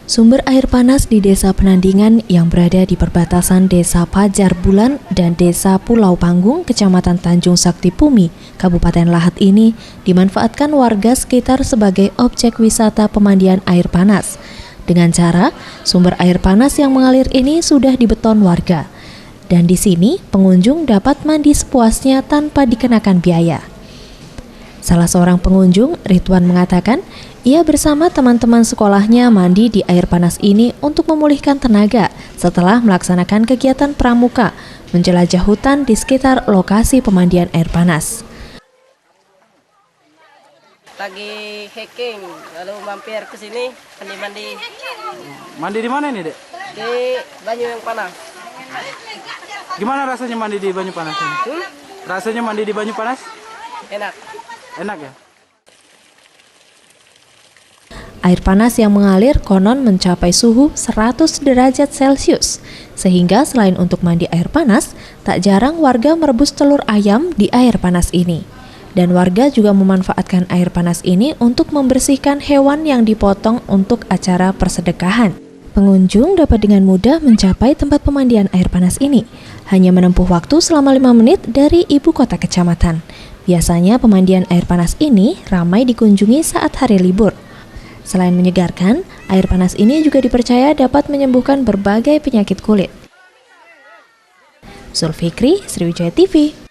Sumber air panas di Desa Penandingan yang berada di perbatasan Desa Pajar Bulan dan Desa Pulau Panggung, Kecamatan Tanjung Sakti Pumi, Kabupaten Lahat ini dimanfaatkan warga sekitar sebagai objek wisata pemandian air panas. Dengan cara, sumber air panas yang mengalir ini sudah dibeton warga. Dan di sini, pengunjung dapat mandi sepuasnya tanpa dikenakan biaya. Salah seorang pengunjung, Ridwan, mengatakan ia bersama teman-teman sekolahnya mandi di air panas ini untuk memulihkan tenaga setelah melaksanakan kegiatan pramuka menjelajah hutan di sekitar lokasi pemandian air panas. Lagi hiking, lalu mampir ke sini, mandi-mandi. Mandi di mana nih, Dek? Di banyu yang panas. Gimana rasanya mandi di banyu panas ini? Rasanya mandi di banyu panas? Enak. Enak ya? Air panas yang mengalir konon mencapai suhu 100 derajat Celcius, sehingga selain untuk mandi air panas, tak jarang warga merebus telur ayam di air panas ini. Dan warga juga memanfaatkan air panas ini untuk membersihkan hewan yang dipotong untuk acara persedekahan. Pengunjung dapat dengan mudah mencapai tempat pemandian air panas ini, hanya menempuh waktu selama 5 menit dari ibu kota kecamatan. Biasanya pemandian air panas ini ramai dikunjungi saat hari libur. Selain menyegarkan, air panas ini juga dipercaya dapat menyembuhkan berbagai penyakit kulit. Zulfikri, Sriwijaya TV.